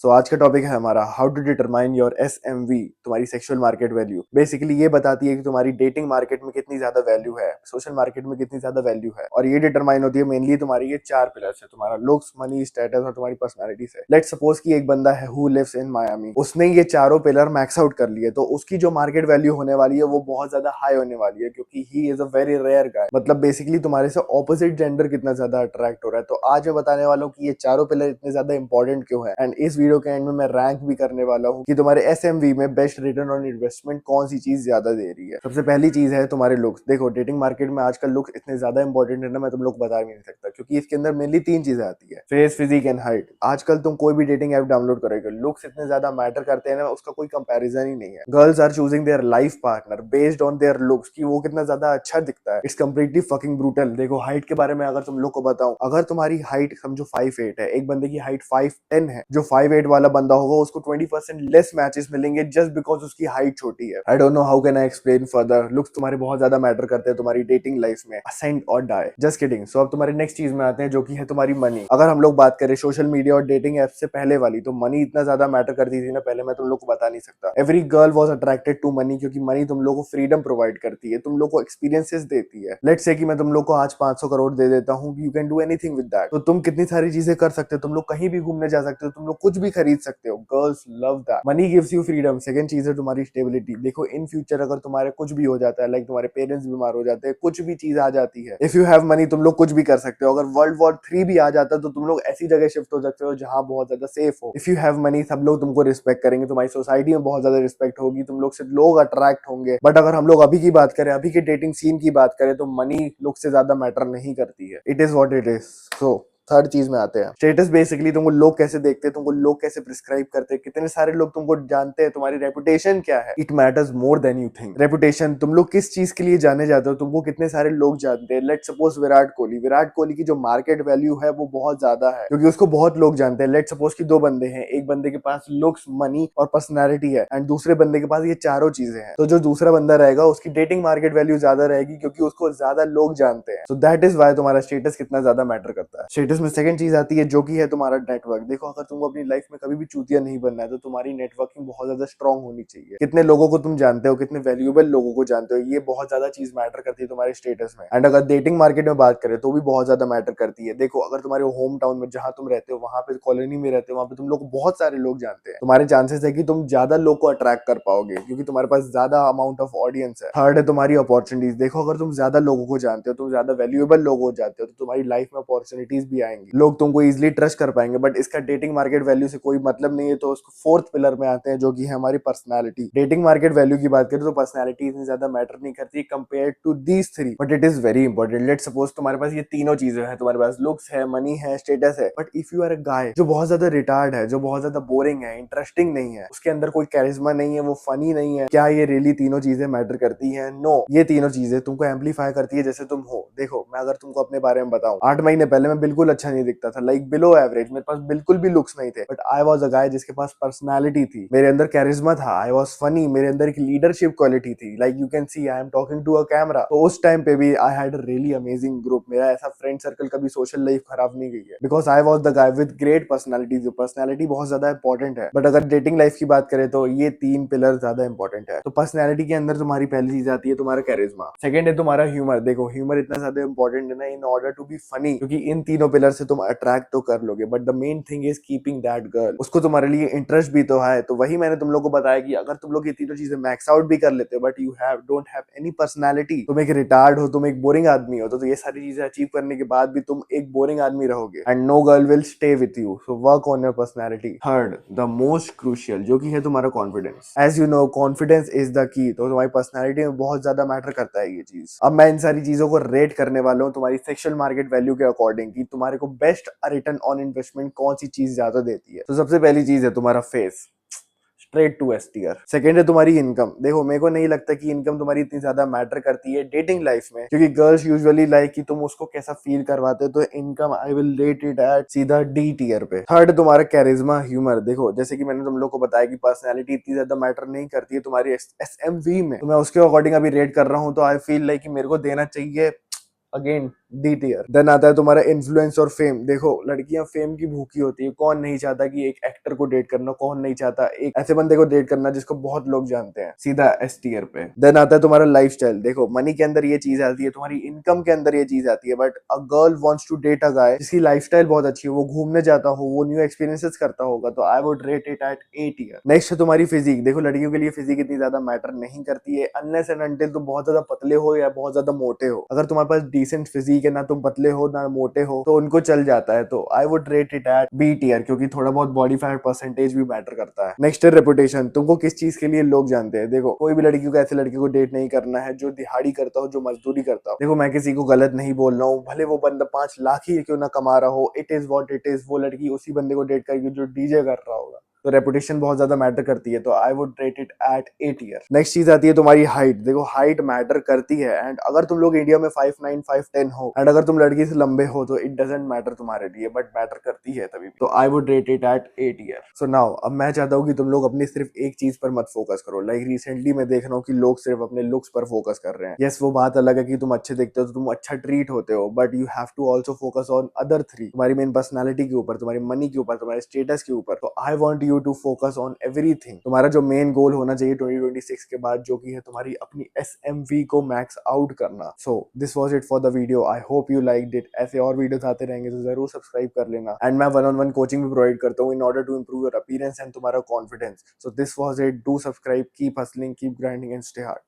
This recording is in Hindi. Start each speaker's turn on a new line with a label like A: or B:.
A: आज का टॉपिक है हमारा how to determine your SMV, तुम्हारी सेक्सुअल मार्केट वैल्यू। बेसिकली ये बताती है कि तुम्हारी डेटिंग मार्केट में कितनी ज्यादा वैल्यू है, सोशल मार्केट में कितनी ज्यादा वैल्यू है। और ये डिटरमाइन होती है मेनली तुम्हारी ये चार पिलर्स है, तुम्हारा लुक्स, मनी, स्टेटस और तुम्हारी पर्सनैलिटी से। लेट्स सपोज कि एक बंदा है हु लिव्स इन मायामी, उसने ये चारों पिलर मैक्स आउट कर लिए, तो उसकी जो मार्केट वैल्यू होने वाली है वो बहुत ज्यादा हाई होने वाली है, क्योंकि he is a very rare guy. मतलब बेसिकली तुम्हारे से ऑपोजिट जेंडर कितना ज्यादा अट्रैक्ट हो रहा है। तो आज मैं बताने वाला हूँ कि ये चारों पिलर इतने ज्यादा इंपॉर्टेंट क्यों है, एंड इस वीडियो के एंड में मैं रैंक भी करने वाला हूँ कि तुम्हारे SMV में बेस्ट रिटर्न ऑन इन्वेस्टमेंट कौन सी चीज ज्यादा दे रही है। सबसे पहली चीज है तुम्हारे लुक्स। देखो डेटिंग मार्केट में आजकल लुक्स इतने ज्यादा इंपॉर्टेंट है ना, मैं तुम लोग बता भी नहीं सकता, क्योंकि इसके अंदर मेनली तीन चीजें आती है, फेस, फिजिक एंड हाइट। आजकल तुम कोई भी डेटिंग ऐप डाउनलोड करोगे, लुक्स इतने ज्यादा मैटर करते हैं ना, उसका कोई कंपैरिजन ही नहीं है। Girls are choosing their life partner based on their looks, कि वो कितना ज्यादा अच्छा दिखता है। It's completely fucking brutal. देखो हाइट के बारे में अगर तुम लोग को बताऊं, अगर तुम्हारी हाइट समझो 5'8" है, एक बंदे की हाइट 5'10" है, जो 5'8" वाला बंदा होगा उसको 20% लेस मैचेस मिलेंगे जस्ट बिकॉज उसकी हाइट छोटी है। I don't know how can I explain further. Looks तुम्हारे बहुत ज्यादा मैटर करते हैं तुम्हारी डेटिंग लाइफ में, असेंड और डाई। Just kidding. सो अब तुम्हारी नेक्स्ट चीज में आते हैं, जो कि है तुम्हारी मनी। अगर हम लोग बात करें सोशल मीडिया और डेटिंग एप से पहले वाली, तो मनी इतना ज्यादा मैटर करती थी ना पहले, मैं तुम लोग को बता नहीं सकता। Every girl was attracted to money, क्योंकि मनी तुम लोग को फ्रीडम प्रोवाइड करती है, तुम लोग को एक्सपीरियंसेस देती है। लेट्स से कि मैं तुम लोग को आज 500 करोड़ दे देता हूँ, you can do anything with that. तो तुम कितनी सारी चीजें कर सकते हो, तुम लोग कहीं भी घूमने जा सकते हो, तुम लोग कुछ भी खरीद सकते हो। Girls love that. Money gives you freedom. Second चीज है तुम्हारी स्टेबिलिटी। देखो इन फ्यूचर अगर तुम्हारे कुछ भी हो जाता है, लाइक तुम्हारे पेरेंट्स बीमार हो जाते हैं, कुछ भी चीज आ जाती है, इफ यू हैव मनी तुम लोग कुछ भी कर सकते हो। अगर वर्ल्ड वॉर 3 भी आ जाता है तो तुम लोग ऐसी जगह शिफ्ट हो सकते हो जहां बहुत ज्यादा सेफ हो। इफ यू हैव मनी सब लोग तुमको रिस्पेक्ट करेंगे, तुम्हारी सोसाइटी में बहुत ज्यादा रिस्पेक्ट होगी, तुम लोग से लोग अट्रैक्ट होंगे। बट अगर हम लोग अभी की बात करें, अभी के डेटिंग सीन की बात करें, तो मनी लुक से ज्यादा मैटर नहीं करती है। It is what it is. So third चीज में आते हैं स्टेटस। बेसिकली तुमको लोग कैसे देखते हैं, तुमको लोग कैसे प्रिस्क्राइब करते हैं, कितने सारे लोग तुमको जानते हैं, तुम्हारी रेपुटेशन क्या है। It matters more than you think. Reputation, तुम लोग किस चीज के लिए जाने जाते हो, तुमको कितने सारे लोग जानते हैं। लेट सपोज विराट कोहली, विराट कोहली की जो मार्केट वैल्यू है वो बहुत ज्यादा है, क्योंकि उसको बहुत लोग जानते हैं। लेट सपोज कि दो बंदे हैं, एक बंदे के पास लुक्स, मनी और पर्सनैलिटी है, एंड दूसरे बंदे के पास ये चारों चीजें हैं, तो जो दूसरा बंदा रहेगा उसकी डेटिंग मार्केट वैल्यू ज्यादा रहेगी, क्योंकि उसको ज्यादा लोग जानते हैं। सो दैट इज वाई तुम्हारा स्टेटस कितना ज्यादा मैटर करता है। स्टेटस में सेकंड चीज आती है जो कि है तुम्हारा नेटवर्क। देखो अगर तुमको अपनी लाइफ में कभी भी चूतिया नहीं बनना है, तो तुम्हारी नेटवर्किंग बहुत ज्यादा स्ट्रांग होनी चाहिए। कितने लोगों को तुम जानते हो, कितने वैल्यूएबल लोगों को जानते हो, ये बहुत ज्यादा चीज मैटर करती है तुम्हारे स्टेटस में। एंड अगर डेटिंग मार्केट में बात करें तो भी बहुत ज्यादा मैटर करती है। देखो अगर तुम्हारे होम टाउन में जहां तुम रहते हो, वहां पे कॉलोनी में रहते हो, वहां पे तुम लोग बहुत सारे लोग जानते हैं, तुम्हारे चांसेस है कि तुम ज्यादा लोग को अट्रैक्ट कर पाओगे, क्योंकि तुम्हारे पास ज्यादा अमाउंट ऑफ ऑडियंस है। थर्ड है तुम्हारी अपॉर्चुनिटीज। देखो अगर तुम ज्यादा लोगों को जानते हो, तुम ज्यादा वैल्यूएबल लोग हो जाते हो, तो तुम्हारी लाइफ में अपॉर्चुनिटीज भी आएंगी, लोग तुमको इजिली ट्रस्ट कर पाएंगे। बट इसका डेटिंग मार्केट वैल्यू से कोई मतलब नहीं है। तो उसको फोर्थ पिलर में आते हैं, जो कि है हमारी पर्सनालिटी। डेटिंग मार्केट वैल्यू की बात करें तो पर्सनालिटी इतनी ज्यादा मैटर नहीं करती compare to these three, but it is very important. Let suppose तुम्हारे पास ये तीनों चीजें हैं, तुम्हारे पास लुक्स है, मनी है, स्टेटस है, but if you are a guy जो बहुत ज्यादा रिटार्ड है, जो बहुत ज्यादा बोरिंग है, इंटरेस्टिंग नहीं है, उसके अंदर कोई कैरिज्मा नहीं है, वो फनी नहीं है, क्या ये रियली तीनों चीजें मैटर करती है? नो, ये तीनों चीजें तुमको एम्पलीफाई करती है जैसे तुम हो। देखो मैं अगर तुमको अपने बारे में बताऊं, 8 महीने पहले मैं बिल्कुल अच्छा नहीं दिखता था, लाइक बिलो एवरेज, मेरे पास बिल्कुल भी लुक्स नहीं थे, बट आई वॉज अ गाय जिसके पास पर्सनैलिटी थी, मेरे अंदर कैरिज्मा था, आई वॉज फनी, मेरे अंदर एक लीडरशिप क्वालिटी थी। Like you can see I am talking to a camera. तो उस टाइम पे भी I had a really amazing group. मेरा ऐसा फ्रेंड सर्कल, कभी सोशल लाइफ खराब नहीं गई है, because I was the guy with great personality. जो पर्सनैलिटी बहुत ज्यादा इंपॉर्टेंट है, बट अगर डेटिंग लाइफ की बात करें तो ये तीन पिलर ज्यादा इंपॉर्टेंट है। तो पर्सनैलिटी के अंदर तुम्हारी पहली चीज आती है तुम्हारा कैरिज्मा। सेकंड है तुम्हारा ह्यूमर। देखो ह्यूमर इतना ज्यादा इंपॉर्टेंट है ना, in order to be funny, क्योंकि इन तीनों पिलर से तुम अट्रैक्ट तो कर लोगे, but the main thing is keeping that girl. उसको तुम्हारे लिए इंटरेस्ट भी तो है। तो वही मैंने तुम लोग को बताया कि अगर तुम लोग ये तीनों चीजें मैक्स आउट भी कर लेते हो, but you have don't have any personality, तुम एक रिटार्ड हो, तुम एक बोरिंग आदमी हो, तो ये सारी चीजें अचीव करने के बाद भी तुम एक बोरिंग आदमी रहोगे, and no girl will stay with you. So work on your personality. Third, the most crucial, जो कि है तुम्हारा confidence. As you know confidence is the key. तो तुम्हारी पर्सनैलिटी में बहुत ज्यादा मैटर करता है ये चीज। अब मैं इन सारी चीजों को रेट करने वाला हूँ तुम्हारी सेक्सुअल मार्केट वैल्यू के अकॉर्डिंग, कि तुम्हारे को बेस्ट रिटर्न ऑन इन्वेस्टमेंट कौन सी चीज ज्यादा देती है। तो सबसे पहली चीज है तुम्हारा face, straight to S tier. Second है तुम्हारी इनकम। देखो मेरे को नहीं लगता कि इनकम तुम्हारी इतनी ज्यादा मैटर करती है डेटिंग लाइफ में, क्योंकि गर्ल्स यूजुअली लाइक कि तुम उसको कैसा फील करवाते हो। तो income I will rate it eight सीधा डी टीयर पे। थर्ड तुम्हारा कैरिज्मा, ह्यूमर। देखो जैसे कि मैंने तुम लोग को बताया कि पर्सनैलिटी इतनी ज्यादा मैटर नहीं करती है तुम्हारी SMV में, तो मैं उसके अकॉर्डिंग अभी रेट कर रहा हूँ। तो आई फील लाइक कि मेरे को देना चाहिए अगेन डी टियर। देन आता है तुम्हारा इन्फ्लुएंस और फेम। देखो लड़कियां फेम की भूखी होती है, कौन नहीं चाहता कि एक एक्टर को डेट करना, कौन नहीं चाहता एक ऐसे बंदे को डेट करना जिसको बहुत लोग जानते हैं, सीधा एस टियर पे। देन आता है तुम्हारा लाइफस्टाइल। देखो मनी के अंदर ये चीज आती है, तुम्हारी इनकम के अंदर ये चीज आती है, but a girl wants to date a guy जिसकी लाइफस्टाइल बहुत अच्छी है, वो घूमने जाता हो, वो न्यू एक्सपीरियंसेस करता होगा, तो I would rate it at A tier. Next है तुम्हारी फिजिक। देखो लड़कियों के लिए फिजिक इतनी ज्यादा मैटर नहीं करती है अनलेस एंड अनटिल तुम बहुत ज्यादा पतले हो या बहुत ज्यादा मोटे हो। अगर तुम्हारे पास डिसेंट फिजिक है, ना तुम पतले हो ना मोटे हो, तो उनको चल जाता है। तो I would rate it at B tier, क्योंकि थोड़ा बहुत बॉडी फैट परसेंटेज भी मैटर करता है। नेक्स्ट है रेपुटेशन। तुमको किस चीज के लिए लोग जानते हैं। देखो कोई भी लड़की को ऐसे लड़के को डेट नहीं करना है जो दिहाड़ी करता हो, जो मजदूरी करता हो। देखो मैं किसी को गलत नहीं बोल रहा हूँ, भले वो बंदा 5 लाख ही क्यों ना कमा रहा हो, it is what it is. वो लड़की उसी बंदे को डेट करेगी जो डीजे कर रहा होगा। तो रेपुटेशन बहुत ज्यादा मैटर करती है, तो I would rate it at A tier. Next चीज आती है तुम्हारी हाइट। देखो हाइट मैटर करती है, एंड अगर तुम लोग इंडिया में 5'9", 5'10" हो, एंड अगर तुम लड़की से लंबे हो, तो इट डजेंट मैटर तुम्हारे लिए, बट मैटर करती है तभी भी। तो I would rate it at A tier. So now अब मैं चाहता हूँ कि तुम लोग अपनी सिर्फ एक चीज पर मत फोकस करो। लाइक रिसेंटली मैं देख रहा हूँ कि लोग सिर्फ अपने लुक्स पर फोकस कर रहे हैं। यस वो बात अलग है कि तुम अच्छे दिखते हो तो तुम अच्छा ट्रीट होते हो, but you have to also focus on other three. तुम्हारी मेन पर्सनैलिटी के ऊपर, तुम्हारी मनी के ऊपर, तुम्हारे स्टेटस के ऊपर। तो I want you to focus on everything. तुम्हारा जो मेन गोल होना चाहिए 2026 के बाद, जो कि है तुम्हारी अपनी SMV को मैक्स आउट करना। सो this was it for the video. I hope you like it. ऐसे और वीडियोस आते रहेंगे तो जरूर सब्सक्राइब कर लेना। एंड मैं 1-on-1 कोचिंग भी प्रोवाइड करता हूँ in order to improve your appearance and तुम्हारा confidence. So this was it. Do subscribe, keep hustling, keep grinding and stay hard.